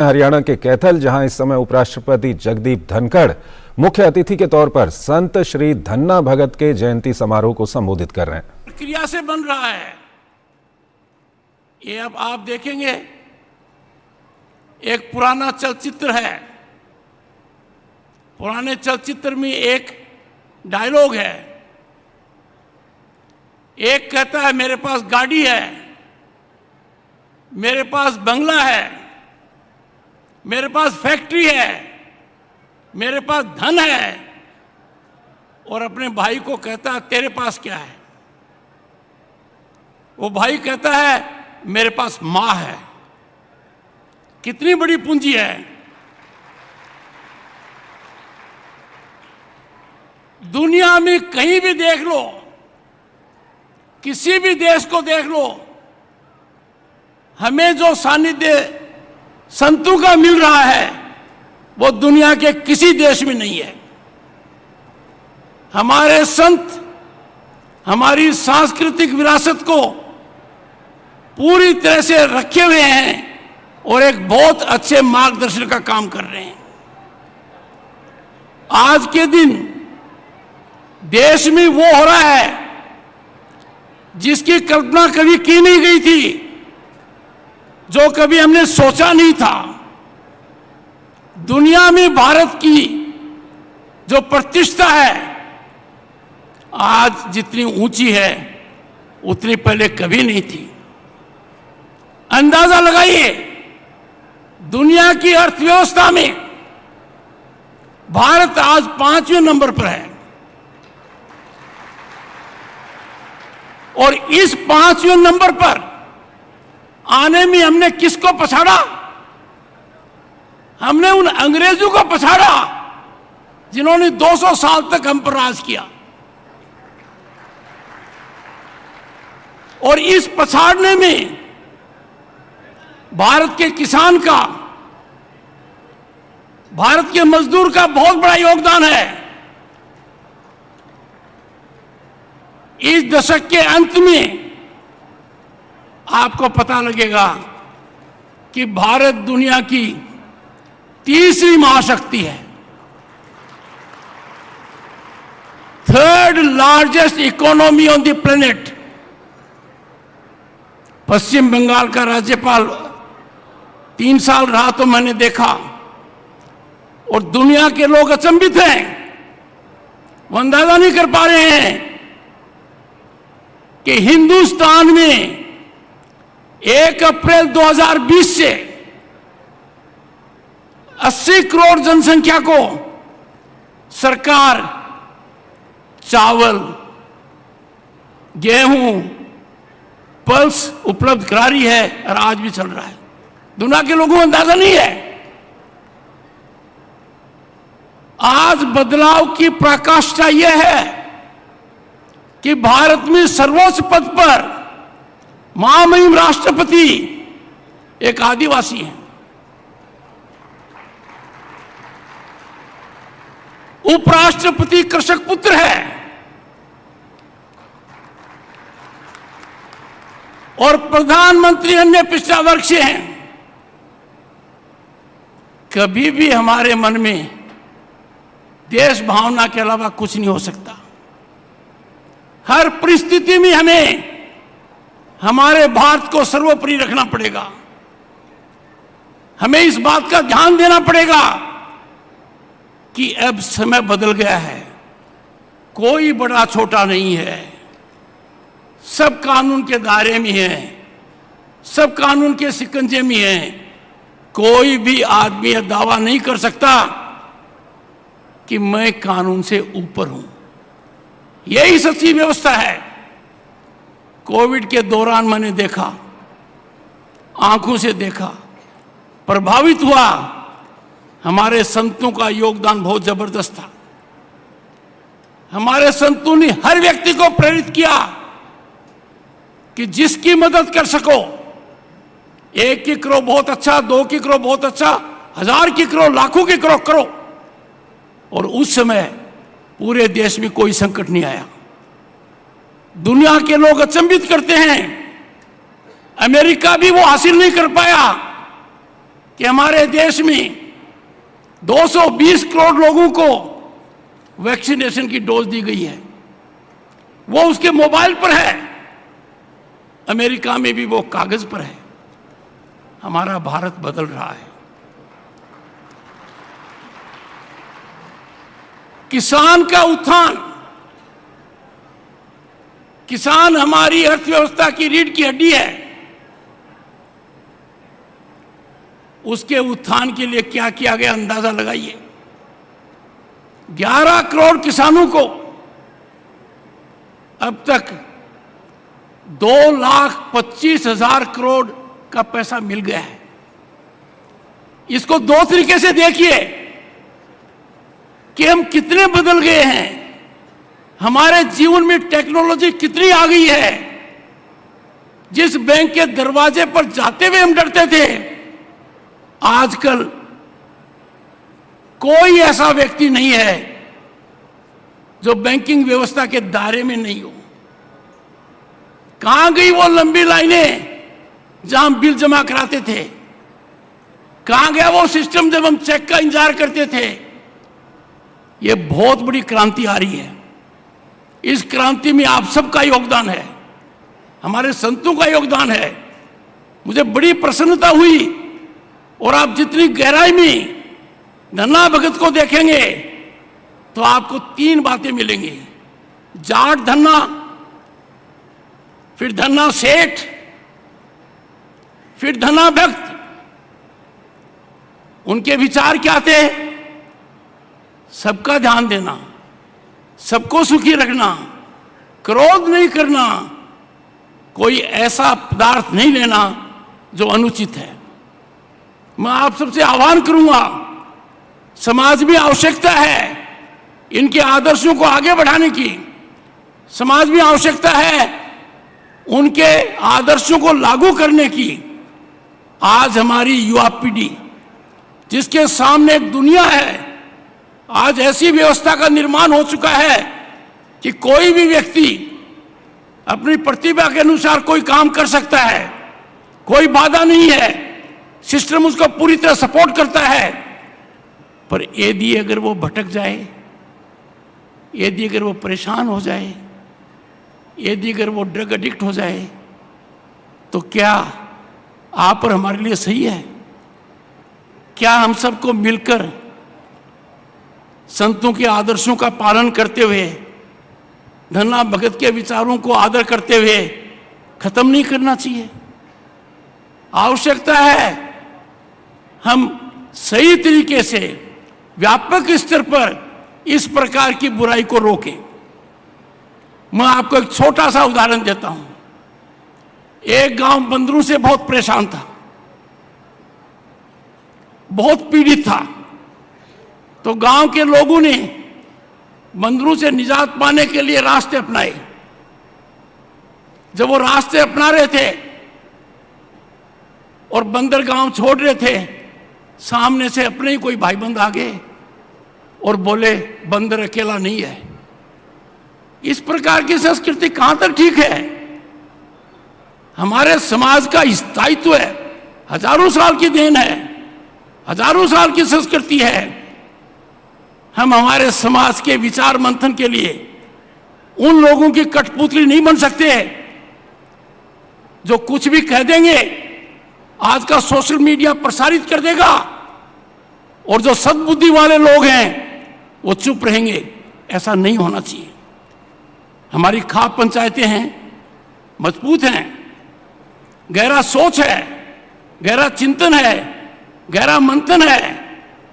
हरियाणा के कैथल, जहां इस समय उपराष्ट्रपति जगदीप धनखड़ मुख्य अतिथि के तौर पर संत श्री धन्ना भगत के जयंती समारोह को संबोधित कर रहे हैं। प्रक्रिया से बन रहा है ये। अब आप देखेंगे, एक पुराना चलचित्र है। पुराने चलचित्र में एक डायलॉग है। एक कहता है मेरे पास गाड़ी है, मेरे पास बंगला है, मेरे पास फैक्ट्री है, मेरे पास धन है, और अपने भाई को कहता है तेरे पास क्या है? वो भाई कहता है मेरे पास मां है। कितनी बड़ी पूंजी है। दुनिया में कहीं भी देख लो, किसी भी देश को देख लो, हमें जो सानिध्य संतों का मिल रहा है वो दुनिया के किसी देश में नहीं है। हमारे संत हमारी सांस्कृतिक विरासत को पूरी तरह से रखे हुए हैं और एक बहुत अच्छे मार्गदर्शन का काम कर रहे हैं। आज के दिन देश में वो हो रहा है जिसकी कल्पना कभी की नहीं गई थी, जो कभी हमने सोचा नहीं था। दुनिया में भारत की जो प्रतिष्ठा है आज जितनी ऊंची है उतनी पहले कभी नहीं थी। अंदाजा लगाइए, दुनिया की अर्थव्यवस्था में भारत आज 5वें नंबर पर है, और इस 5वें नंबर पर आने में हमने किसको पछाड़ा? हमने उन अंग्रेजों को पछाड़ा जिन्होंने 200 साल तक हम पर राज किया। और इस पछाड़ने में भारत के किसान का, भारत के मजदूर का बहुत बड़ा योगदान है। इस दशक के अंत में आपको पता लगेगा कि भारत दुनिया की तीसरी महाशक्ति है, third largest economy on the planet. Paschim Bangal का राज्यपाल 3 साल रहा तो मैंने देखा, और दुनिया के लोग अचंभित हैं, वो अंदाजा नहीं कर पा रहे हैं कि हिंदुस्तान में 1 अप्रैल 2020 से 80 करोड़ जनसंख्या को सरकार चावल, गेहूं, पल्स उपलब्ध करा रही है, और आज भी चल रहा है। दुनिया के लोगों को अंदाजा नहीं है। आज बदलाव की प्रकाष्ठा यह है कि भारत में सर्वोच्च पद पर महामहिम राष्ट्रपति एक आदिवासी हैं। उपराष्ट्रपति कृषक पुत्र है, और प्रधानमंत्री अन्य पिछड़ा वर्ग से हैं। कभी भी हमारे मन में देश भावना के अलावा कुछ नहीं हो सकता। हर परिस्थिति में हमें हमारे भारत को सर्वोपरि रखना पड़ेगा। हमें इस बात का ध्यान देना पड़ेगा कि अब समय बदल गया है, कोई बड़ा छोटा नहीं है, सब कानून के दायरे में है, सब कानून के शिकंजे में है। कोई भी आदमी यह दावा नहीं कर सकता कि मैं कानून से ऊपर हूं। यही सच्ची व्यवस्था है। कोविड के दौरान मैंने देखा, आंखों से देखा, प्रभावित हुआ। हमारे संतों का योगदान बहुत जबरदस्त था। हमारे संतों ने हर व्यक्ति को प्रेरित किया कि जिसकी मदद कर सको, 1 की करो बहुत अच्छा, 2 की करो बहुत अच्छा, 1000 की करो, लाखों की करो। और उस समय पूरे देश में कोई संकट नहीं आया। दुनिया के लोग अचंभित करते हैं, अमेरिका भी वो हासिल नहीं कर पाया कि हमारे देश में 220 करोड़ लोगों को वैक्सीनेशन की डोज दी गई है। वो उसके मोबाइल पर है, अमेरिका में भी वो कागज पर है। हमारा भारत बदल रहा है। किसान का उत्थान, किसान हमारी अर्थव्यवस्था की रीढ़ की हड्डी है। उसके उत्थान के लिए क्या किया गया अंदाजा लगाइए। 11 करोड़ किसानों को अब तक 2,25,000 करोड़ का पैसा मिल गया है। इसको दो तरीके से देखिए कि हम कितने बदल गए हैं, हमारे जीवन में टेक्नोलॉजी कितनी आ गई है। जिस बैंक के दरवाजे पर जाते हुए हम डरते थे, आजकल कोई ऐसा व्यक्ति नहीं है जो बैंकिंग व्यवस्था के दायरे में नहीं हो। कहां गई वो लंबी लाइनें जहां हम बिल जमा कराते थे? कहां गया वो सिस्टम जब हम चेक का इंतजार करते थे? ये बहुत बड़ी क्रांति आ रही है। इस क्रांति में आप सबका योगदान है, हमारे संतों का योगदान है। मुझे बड़ी प्रसन्नता हुई। और आप जितनी गहराई में धन्ना भगत को देखेंगे तो आपको 3 बातें मिलेंगी। जाट धन्ना, फिर धन्ना सेठ, फिर धन्ना भक्त। उनके विचार क्या थे? सबका ध्यान देना, सबको सुखी रखना, क्रोध नहीं करना, कोई ऐसा पदार्थ नहीं लेना जो अनुचित है। मैं आप सबसे आह्वान करूंगा, समाज में आवश्यकता है इनके आदर्शों को आगे बढ़ाने की। समाज में आवश्यकता है उनके आदर्शों को लागू करने की। आज हमारी युवा पीढ़ी जिसके सामने एक दुनिया है, आज ऐसी व्यवस्था का निर्माण हो चुका है कि कोई भी व्यक्ति अपनी प्रतिभा के अनुसार कोई काम कर सकता है, कोई बाधा नहीं है, सिस्टम उसको पूरी तरह सपोर्ट करता है। पर यदि अगर वो भटक जाए, यदि अगर वो परेशान हो जाए, यदि अगर वो ड्रग एडिक्ट हो जाए, तो क्या आप और हमारे लिए सही है? क्या हम सबको मिलकर संतों के आदर्शों का पालन करते हुए, धन्ना भगत के विचारों को आदर करते हुए खत्म नहीं करना चाहिए? आवश्यकता है हम सही तरीके से व्यापक स्तर पर इस प्रकार की बुराई को रोकें। मैं आपको एक छोटा सा उदाहरण देता हूं। एक गांव बंदरों से बहुत परेशान था, बहुत पीड़ित था। तो गांव के लोगों ने बंदरों से निजात पाने के लिए रास्ते अपनाए। जब वो रास्ते अपना रहे थे और बंदर गांव छोड़ रहे थे, सामने से अपने ही कोई भाईबंद आ गए और बोले बंदर अकेला नहीं है। इस प्रकार की संस्कृति कहां तक ठीक है? हमारे समाज का स्थायित्व है, हजारों साल की देन है, हजारों साल की संस्कृति है। हम हमारे समाज के विचार मंथन के लिए उन लोगों की कठपुतली नहीं बन सकते जो कुछ भी कह देंगे, आज का सोशल मीडिया प्रसारित कर देगा, और जो सद्बुद्धि वाले लोग हैं वो चुप रहेंगे। ऐसा नहीं होना चाहिए। हमारी खाप पंचायतें हैं, मजबूत हैं, गहरा सोच है, गहरा चिंतन है, गहरा मंथन है,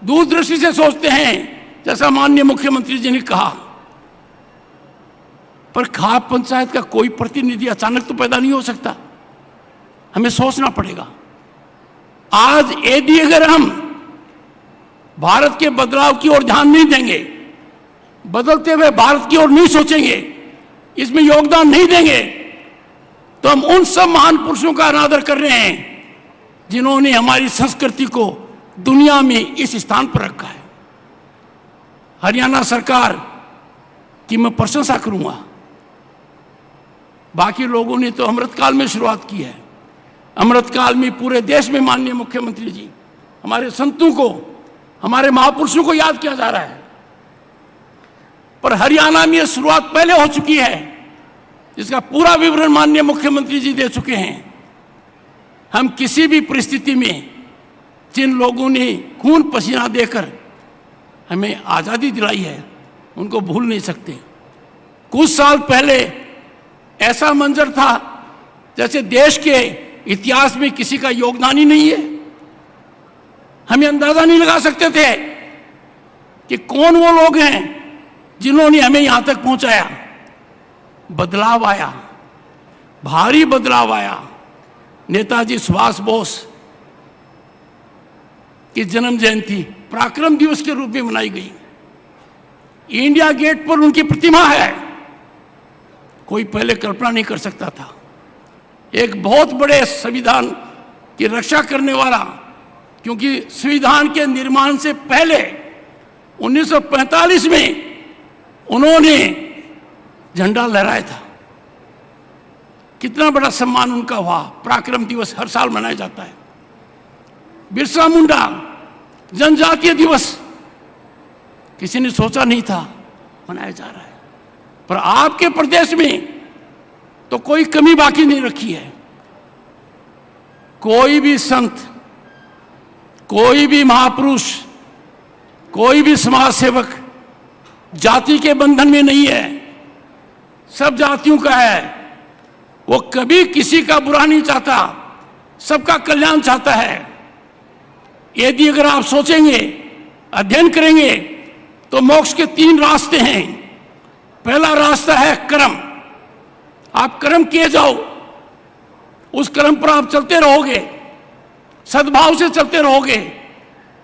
दूरदृष्टि से सोचते हैं, जैसा माननीय मुख्यमंत्री जी ने कहा। पर खाप पंचायत का कोई प्रतिनिधि अचानक तो पैदा नहीं हो सकता, हमें सोचना पड़ेगा। आज यदि अगर हम भारत के बदलाव की ओर ध्यान नहीं देंगे, बदलते हुए भारत की ओर नहीं सोचेंगे, इसमें योगदान नहीं देंगे, तो हम उन सब महान पुरुषों का अनादर कर रहे हैं जिन्होंने हमारी संस्कृति को दुनिया में इस स्थान पर रखा है। हरियाणा सरकार की मैं प्रशंसा करूंगा। बाकी लोगों ने तो अमृतकाल में शुरुआत की है। अमृतकाल में पूरे देश में माननीय मुख्यमंत्री जी हमारे संतों को, हमारे महापुरुषों को याद किया जा रहा है। पर हरियाणा में यह शुरुआत पहले हो चुकी है, जिसका पूरा विवरण माननीय मुख्यमंत्री जी दे चुके हैं। हम किसी भी परिस्थिति में जिन लोगों ने खून पसीना देकर हमें आज़ादी दिलाई है, उनको भूल नहीं सकते। कुछ साल पहले ऐसा मंजर था जैसे देश के इतिहास में किसी का योगदान ही नहीं है। हमें अंदाजा नहीं लगा सकते थे कि कौन वो लोग हैं जिन्होंने हमें यहां तक पहुंचाया। बदलाव आया, भारी बदलाव आया। नेताजी सुभाष बोस की जन्म जयंती पराक्रम दिवस के रूप में मनाई गई। इंडिया गेट पर उनकी प्रतिमा है, कोई पहले कल्पना नहीं कर सकता था। एक बहुत बड़े संविधान की रक्षा करने वाला, क्योंकि संविधान के निर्माण से पहले 1945 में उन्होंने झंडा लहराया था। कितना बड़ा सम्मान उनका हुआ। पराक्रम दिवस हर साल मनाया जाता है। बिरसा मुंडा जनजातीय दिवस किसी ने सोचा नहीं था, मनाया जा रहा है। पर आपके प्रदेश में तो कोई कमी बाकी नहीं रखी है। कोई भी संत, कोई भी महापुरुष, कोई भी समाज सेवक जाति के बंधन में नहीं है, सब जातियों का है। वो कभी किसी का बुरा नहीं चाहता, सबका कल्याण चाहता है। यदि अगर आप सोचेंगे, अध्ययन करेंगे, तो मोक्ष के 3 रास्ते हैं। पहला रास्ता है कर्म। आप कर्म किए जाओ, उस कर्म पर आप चलते रहोगे, सद्भाव से चलते रहोगे,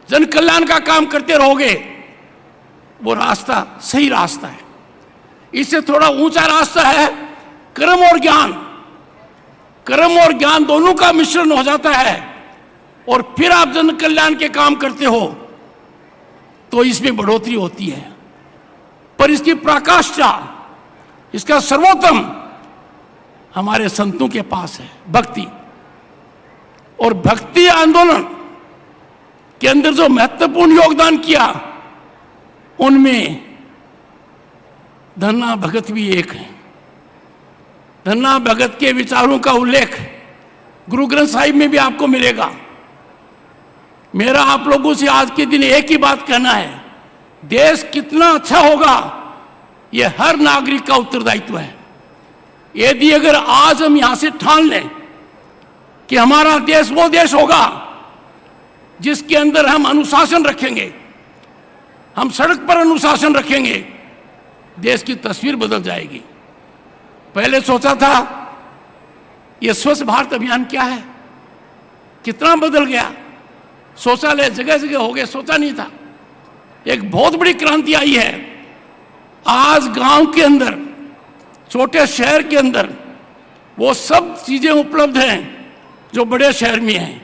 जन कल्याण का काम करते रहोगे, वो रास्ता सही रास्ता है। इससे थोड़ा ऊंचा रास्ता है कर्म और ज्ञान। कर्म और ज्ञान दोनों का मिश्रण हो जाता है और फिर आप जन कल्याण के काम करते हो तो इसमें बढ़ोतरी होती है। पर इसकी पराकाष्ठा, इसका सर्वोत्तम हमारे संतों के पास है, भक्ति। और भक्ति आंदोलन के अंदर जो महत्वपूर्ण योगदान किया, उनमें धन्ना भगत भी एक है। धन्ना भगत के विचारों का उल्लेख गुरु ग्रंथ साहिब में भी आपको मिलेगा। मेरा आप लोगों से आज के दिन एक ही बात कहना है, देश कितना अच्छा होगा यह हर नागरिक का उत्तरदायित्व है। यदि अगर आज हम यहां से ठान लें कि हमारा देश वो देश होगा जिसके अंदर हम अनुशासन रखेंगे, हम सड़क पर अनुशासन रखेंगे, देश की तस्वीर बदल जाएगी। पहले सोचा था यह स्वच्छ भारत अभियान क्या है, कितना बदल गया। शौचालय जगह जगह हो गए, सोचा नहीं था। एक बहुत बड़ी क्रांति आई है। आज गांव के अंदर, छोटे शहर के अंदर वो सब चीजें उपलब्ध हैं जो बड़े शहर में हैं।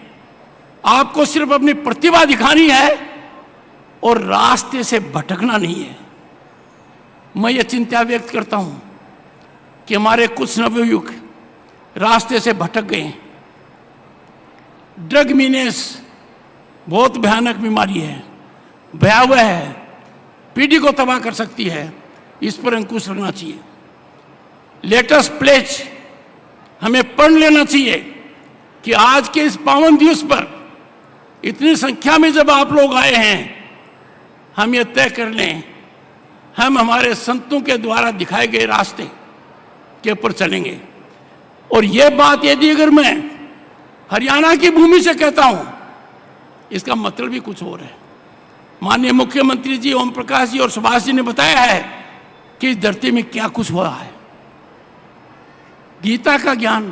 आपको सिर्फ अपनी प्रतिभा दिखानी है और रास्ते से भटकना नहीं है। मैं ये चिंता व्यक्त करता हूं कि हमारे कुछ नवयुवक रास्ते से भटक गए हैं। ड्रग मीनेस बहुत भयानक बीमारी है, भयावह है, पीढ़ी को तबाह कर सकती है। इस पर अंकुश रखना चाहिए। लेटेस्ट प्लेज हमें पढ़ लेना चाहिए कि आज के इस पावन दिवस पर इतनी संख्या में जब आप लोग आए हैं, हम ये तय कर लें, हम हमारे संतों के द्वारा दिखाए गए रास्ते के ऊपर चलेंगे। और ये बात यदि अगर मैं हरियाणा की भूमि से कहता हूं, इसका मतलब भी कुछ और है। माननीय मुख्यमंत्री जी ओम प्रकाश जी और सुभाष जी ने बताया है कि इस धरती में क्या कुछ हुआ है। गीता का ज्ञान,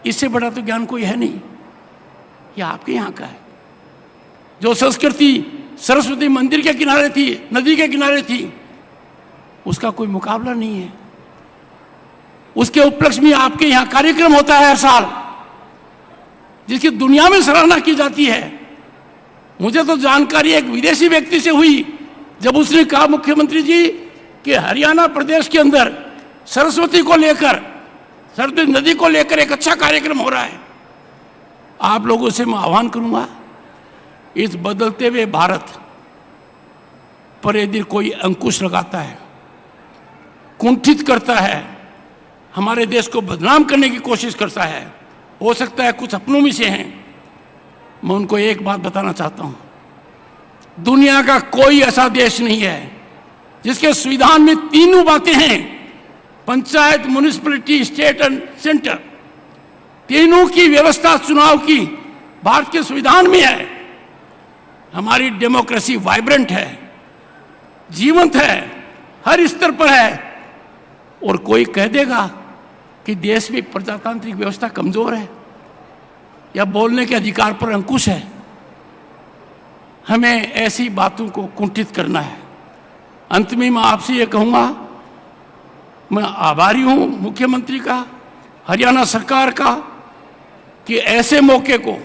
इससे बड़ा तो ज्ञान कोई है नहीं। यह आपके यहाँ का है। जो संस्कृति सरस्वती मंदिर के किनारे थी, नदी के किनारे थी, उसका कोई मुकाबला नहीं है। उसके उपलक्ष्य में आपके यहाँ कार्यक्रम होता है हर साल, जिसकी दुनिया में सराहना की जाती है। मुझे तो जानकारी एक विदेशी व्यक्ति से हुई जब उसने कहा, मुख्यमंत्री जी, कि हरियाणा प्रदेश के अंदर सरस्वती को लेकर, सरस्वती नदी को लेकर एक अच्छा कार्यक्रम हो रहा है। आप लोगों से मैं आह्वान करूंगा इस बदलते हुए भारत पर यदि कोई अंकुश लगाता है, कुंठित करता है, हमारे देश को बदनाम करने की कोशिश करता है, हो सकता है कुछ अपनों में से हैं, मैं उनको एक बात बताना चाहता हूं, दुनिया का कोई ऐसा देश नहीं है जिसके संविधान में तीनों बातें हैं, panchayat, municipality, state and centre, तीनों की व्यवस्था चुनाव की भारत के संविधान में है। हमारी डेमोक्रेसी वाइब्रेंट है, जीवंत है, हर स्तर पर है। और कोई कह देगा कि देश में प्रजातांत्रिक व्यवस्था कमजोर है या बोलने के अधिकार पर अंकुश है, हमें ऐसी बातों को कुंठित करना है। अंत में मैं आपसे ये कहूँगा, मैं आभारी हूँ मुख्यमंत्री का, हरियाणा सरकार का, कि ऐसे मौके को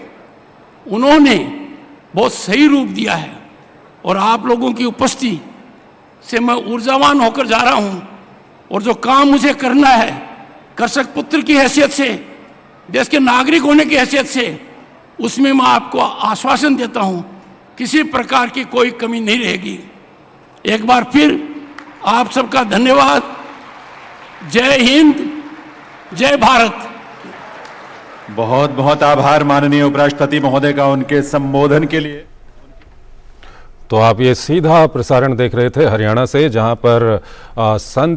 उन्होंने बहुत सही रूप दिया है और आप लोगों की उपस्थिति से मैं ऊर्जावान होकर जा रहा हूँ। और जो काम मुझे करना है, कृषक पुत्र की हैसियत से, देश के नागरिक होने की हैसियत से, उसमें मैं आपको आश्वासन देता हूँ किसी प्रकार की कोई कमी नहीं रहेगी। एक बार फिर आप सबका धन्यवाद। जय हिंद, जय भारत। बहुत बहुत आभार माननीय उपराष्ट्रपति महोदय का उनके संबोधन के लिए। तो आप ये सीधा प्रसारण देख रहे थे हरियाणा से, जहां पर संत